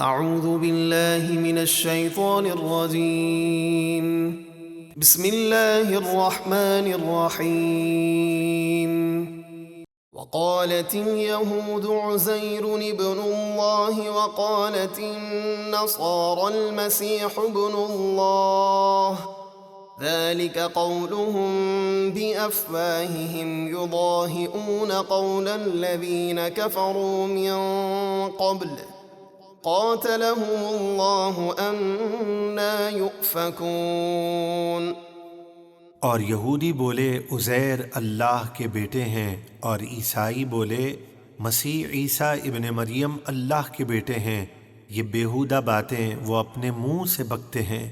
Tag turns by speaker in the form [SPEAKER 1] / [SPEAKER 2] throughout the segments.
[SPEAKER 1] اعوذ باللہ من الشیطان الرجیم بسم اللہ الرحمن الرحیم وقالت اليهود عزير ابن الله وقالت النصارى المسيح ابن الله ذلك قولهم بأفواههم يضاهئون قول الذين كفروا من قبل قاتلهم الله أنا يؤفكون۔
[SPEAKER 2] اور یہودی بولے عزیر اللہ کے بیٹے ہیں، اور عیسائی بولے مسیح عیسیٰ ابن مریم اللہ کے بیٹے ہیں۔ یہ بیہودہ باتیں وہ اپنے منہ سے بکتے ہیں،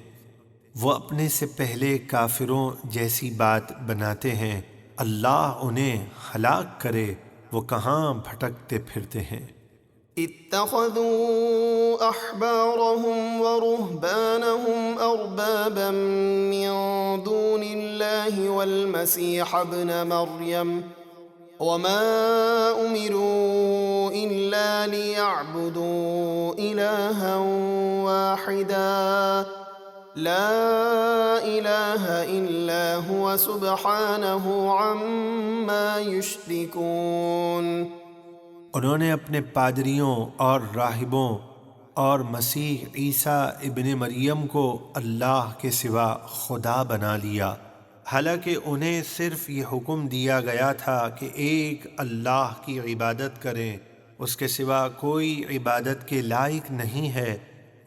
[SPEAKER 2] وہ اپنے سے پہلے کافروں جیسی بات بناتے ہیں۔ اللہ انہیں ہلاک کرے، وہ کہاں بھٹکتے پھرتے ہیں۔
[SPEAKER 1] اتخذوا احبارهم ورهبانهم اربابا من دون الله والمسيح ابن مريم وما امروا الا ليعبدوا الها واحدا لا اله الا هو سبحانه عما يشركون۔
[SPEAKER 2] انہوں نے اپنے پادریوں اور راہبوں اور مسیح عیسیٰ ابن مریم کو اللہ کے سوا خدا بنا لیا، حالانکہ انہیں صرف یہ حکم دیا گیا تھا کہ ایک اللہ کی عبادت کریں، اس کے سوا کوئی عبادت کے لائق نہیں ہے۔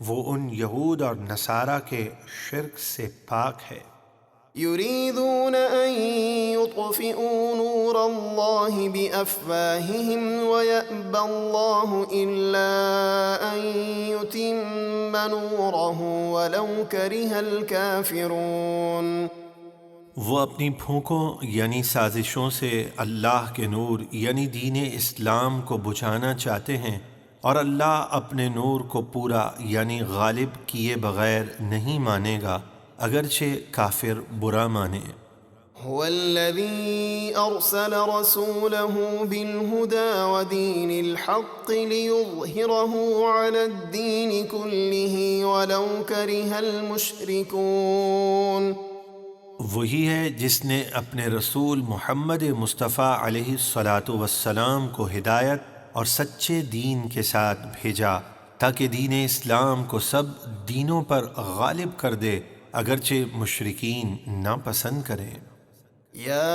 [SPEAKER 2] وہ ان یہود اور نصارہ کے شرک سے پاک ہے۔
[SPEAKER 1] يريدون أن يطفئوا نور الله بأفواههم ويأبى الله إلا أن يتم نوره ولو كره الكافرون۔
[SPEAKER 2] وہ اپنی پھونکوں یعنی سازشوں سے اللہ کے نور یعنی دین اسلام کو بجھانا چاہتے ہیں، اور اللہ اپنے نور کو پورا یعنی غالب کیے بغیر نہیں مانے گا، اگرچہ کافر برا مانے۔
[SPEAKER 1] هو الذي أرسل رسوله بالهدى ودين الحق ليظهره على الدين كله ولو كره المشركون۔
[SPEAKER 2] وہی ہے جس نے اپنے رسول محمد مصطفیٰ علیہ الصلاۃ والسلام کو ہدایت اور سچے دین کے ساتھ بھیجا تاکہ دین اسلام کو سب دینوں پر غالب کر دے، اگرچہ مشرکین ناپسند کریں۔
[SPEAKER 1] یا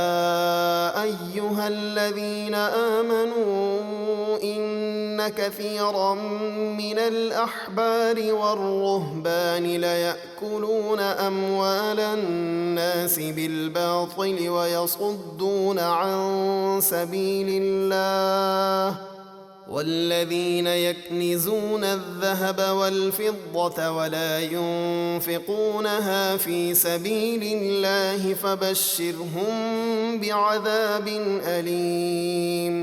[SPEAKER 1] ایہا الذین آمنوا ان کثیرا من الاحبار والرہبان لیأکلون اموال الناس بالباطل ویصدون عن سبیل اللہ والذین یکنزون الذهب والفضة ولا ينفقونها في سبيل الله فبشرهم بعذاب أليم۔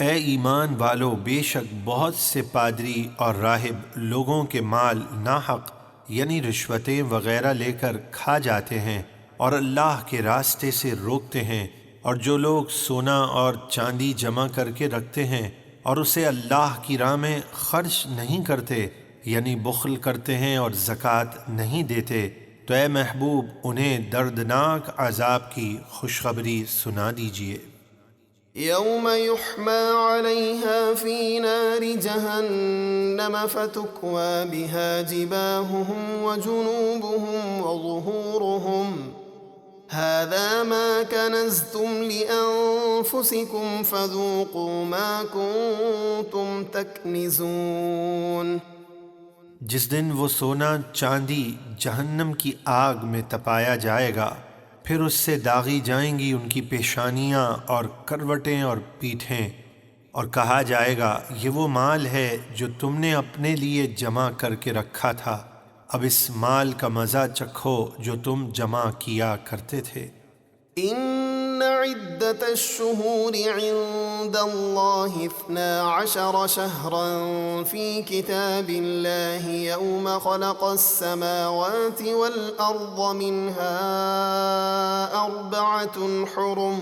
[SPEAKER 2] اے ایمان والو، بے شک بہت سے پادری اور راہب لوگوں کے مال ناحق یعنی رشوتیں وغیرہ لے کر کھا جاتے ہیں اور اللہ کے راستے سے روکتے ہیں، اور جو لوگ سونا اور چاندی جمع کر کے رکھتے ہیں اور اسے اللہ کی راہ میں خرچ نہیں کرتے یعنی بخل کرتے ہیں اور زکوٰۃ نہیں دیتے، تو اے محبوب انہیں دردناک عذاب کی خوشخبری سنا دیجئے۔
[SPEAKER 1] یوم یحمى علیہا فی نار جہنم فتکوی بها جباہہم وجنوبہم وظہورہم هذا ما كنزتم لأنفسكم فذوقوا ما كنتم تكنزون۔
[SPEAKER 2] جس دن وہ سونا چاندی جہنم کی آگ میں تپایا جائے گا، پھر اس سے داغی جائیں گی ان کی پیشانیاں اور کروٹیں اور پیٹھیں، اور کہا جائے گا یہ وہ مال ہے جو تم نے اپنے لیے جمع کر کے رکھا تھا، اب اس مال کا مزہ چکھو جو تم جمع کیا کرتے تھے۔
[SPEAKER 1] ان عدت الشہور عند اللہ 12 شہرا فی کتاب اللہ یوم خلق السماوات والارض منها 4 حرم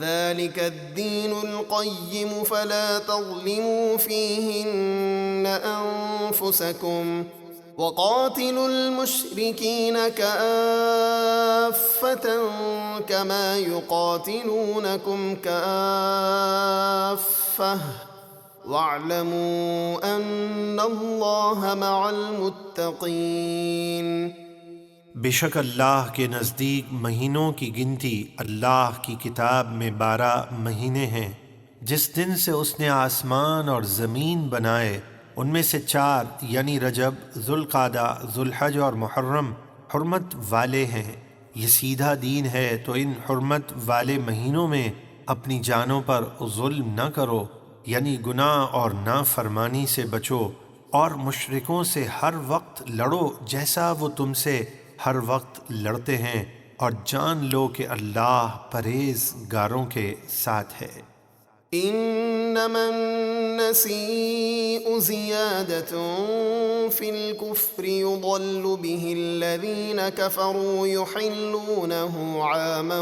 [SPEAKER 1] ذلك الدين القيم فلا تظلموا فيهن أنفسكم وقاتلوا المشركين كافة كما يقاتلونكم كافة واعلموا أن الله مع المتقين۔
[SPEAKER 2] بے شک اللہ کے نزدیک مہینوں کی گنتی اللہ کی کتاب میں 12 مہینے ہیں۔ جس دن سے اس نے آسمان اور زمین بنائے ان میں سے 4 یعنی رجب، ذوالقعدہ، ذوالحج اور محرم حرمت والے ہیں۔ یہ سیدھا دین ہے، تو ان حرمت والے مہینوں میں اپنی جانوں پر ظلم نہ کرو، یعنی گناہ اور نافرمانی سے بچو، اور مشرکوں سے ہر وقت لڑو جیسا وہ تم سے ہر وقت لڑتے ہیں، اور جان لو کہ اللہ پرہیزگاروں کے ساتھ ہے۔
[SPEAKER 1] إنما النسيء زيادة في الكفر يضل به الذين كفروا يحلونه عاما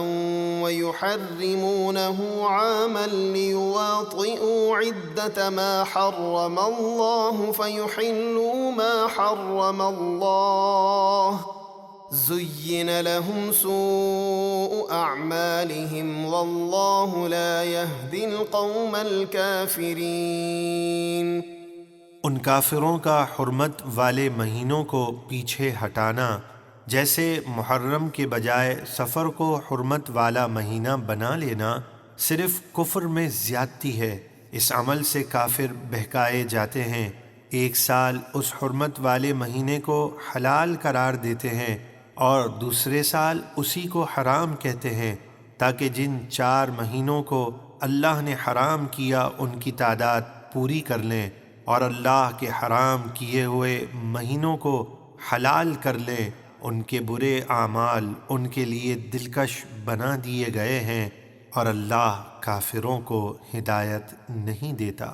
[SPEAKER 1] ويحرمونه عاما ليواطئوا عدة ما حرم الله فيحلوا ما حرم الله زين لهم سوء أعمالهم والله لا يهدي القوم الكافرين۔
[SPEAKER 2] ان کافروں کا حرمت والے مہینوں کو پیچھے ہٹانا جیسے محرم کے بجائے سفر کو حرمت والا مہینہ بنا لینا صرف کفر میں زیادتی ہے۔ اس عمل سے کافر بہکائے جاتے ہیں۔ ایک سال اس حرمت والے مہینے کو حلال قرار دیتے ہیں اور دوسرے سال اسی کو حرام کہتے ہیں، تاکہ جن 4 مہینوں کو اللہ نے حرام کیا ان کی تعداد پوری کر لیں، اور اللہ کے حرام کیے ہوئے مہینوں کو حلال کر لیں۔ ان کے برے اعمال ان کے لیے دلکش بنا دیے گئے ہیں، اور اللہ کافروں کو ہدایت نہیں دیتا۔